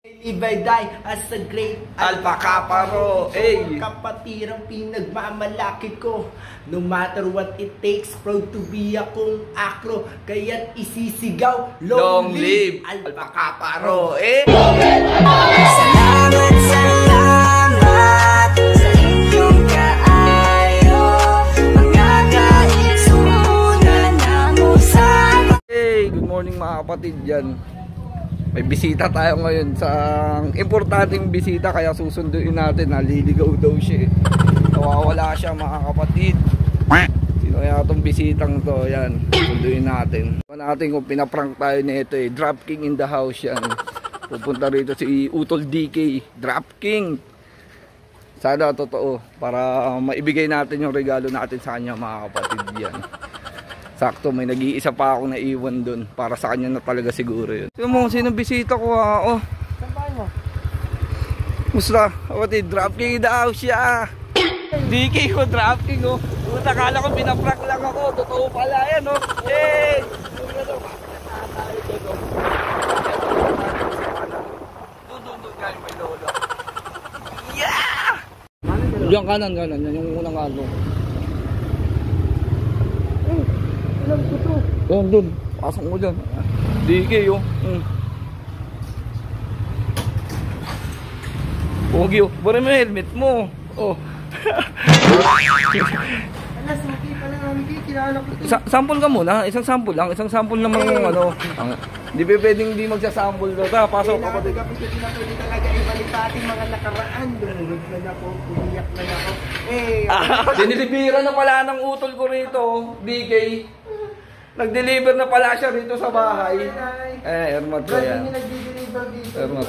Live I die as a great Alpacaparo. Kapatirang pinagmamalaki ko. No matter what it takes, proud to be akong akro. Kaya't isisigaw, Long live Alpacaparo. Salamat sa inyong kaayo. Mga kaigsunan na mo sa Good morning mga kapatid yan. May bisita tayo ngayon sa importanteng bisita, kaya susunduin natin. Naliligaw daw siya. Nawawala siya mga kapatid. Sino kaya itong bisitang to? Yan, sunduin natin. Natin kung pinaprank tayo nito Drop King in the house yan. Pupunta rito si Utol DK, Drop King. Sana totoo para maibigay natin yung regalo natin sa kanya mga kapatid yan. Sakto, may nag-iisa pa akong naiwan dun. Para sa kanya na talaga siguro yun. Sino mo, sinong bisita ko ha? Oh. Saan mo? Musta? Kapatid, Drop King in the house siya. DK ko, Drop King oh. Puta, kala ko pinaprank lang ako. Totoo pala yan oh. Hey! Doon kayo may lolo. Yeah! Diyan kanan. Yan yung unang ano. Doon. Pasok mo dyan. DK oh. Pogi oh. Bari mo helmet mo. Oh. Suki pala namin dito. Kilala ko ito. Sample ka muna. Isang sample lang. Isang sample naman yung ano. Hindi pwedeng hindi magsasample daw. Pasok ka pa din. Pwede talaga ibalik sa ating mga nakaraan. Dumulog na ako. Umiyak na ako. Dinilibira na pala ng utol ko rito. DK. Nag-deliver na pala siya rito sa bahay. Ermat ko yan. Ermat.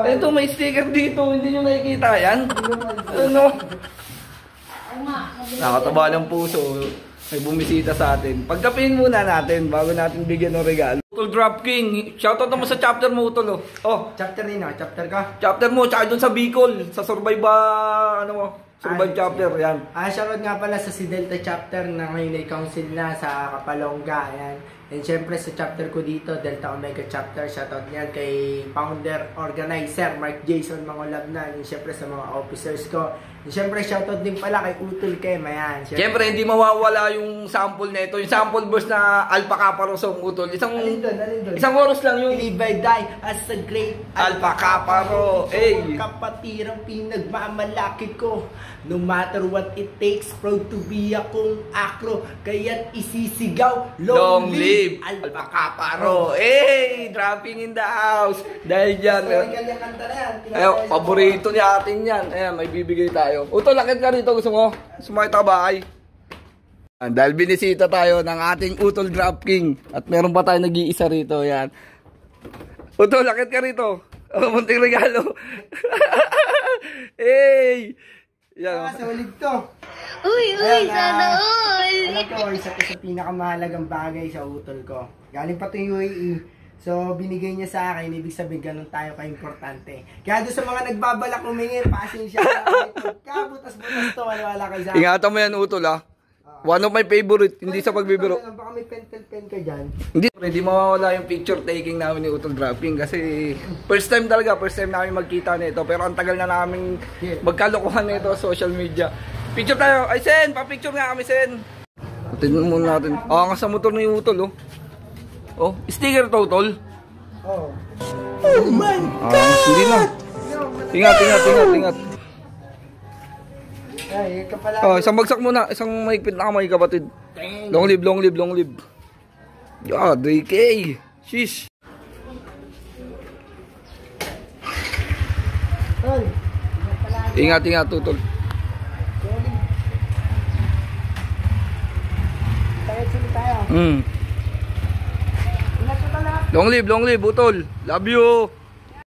Ito, may sticker dito. Hindi nyo nakikita yan? Ano? Nakataba ng puso. May bumisita sa atin. Pagkapin muna natin bago natin bigyan ng regalo. Utol Drop King. Shoutout naman sa chapter mo, Utol. Oh. Chapter rin ah. Chapter ka? Chapter mo, tsaka dun sa Bicol. Sa Survive ano mo? Survive chapter, yan. Shoutout nga pala sa si Delta chapter na ngayon ay council na sa Kapalongga, yan. And syempre sa chapter ko dito, Delta Omega chapter, shoutout niyan kay founder, organizer, Mark Jason Mangolabnan. And syempre sa mga officers ko. And syempre shoutout din pala kay Utol Kem, ayan. Syempre hindi mawawala yung sample nito, yung sample verse na Alpacaparo song Utol. Alin doon? Isang oras lang yung Live I die as a great Alpacaparo. Kapatirang pinagmamalaki ko. No matter what it takes, proud to be akong akro. Kaya't isisigaw, long live Alpacaparo. Dropping in the house. Dahil dyan, paborito ni atin yan. Ayan, may bibigay tayo. Utol, lakit ka rito. Gusto mo? Sumakita bahay. Dahil binisita tayo ng ating Utol Drop King. At meron pa tayo nag-iisa rito. Yan. Utol, lakit ka rito. Munting regalo. Yan. Sa ulig to. Uy, sana all. Alam ko, isa ko sa pinakamahalagang bagay sa utol ko. Galing pa ito yung UAE. So, binigay niya sa akin, ibig sabihin ganun tayo ka-importante. Kaya doon sa mga nagbabalak umingin, pasensya ka, butas-butas to, wala kayo sa akin. Ingatan mo yan, Utol ha. One of my favorite, hindi sa pagbibiro. Baka may pen ka dyan. Hindi mawawala yung picture taking namin ni Utol Drop King kasi first time namin magkita nito. Pero ang tagal na namin magkalokohan nito sa social media. Picture tayo. Ay, Sen! Pa-picture nga kami, Sen! Tignan muna natin. Nga sa motor ni Utol, oh. Oh, sticker to, Utol. Oh my God! Hindi na. Ingat. Ay, kapala. Isang bagsak muna. Isang mahigpit na kamay, kapatid. Long live. Yeah, DK. Sheesh. Ingat, Utol. Tayo. Long live, Utol. Love you.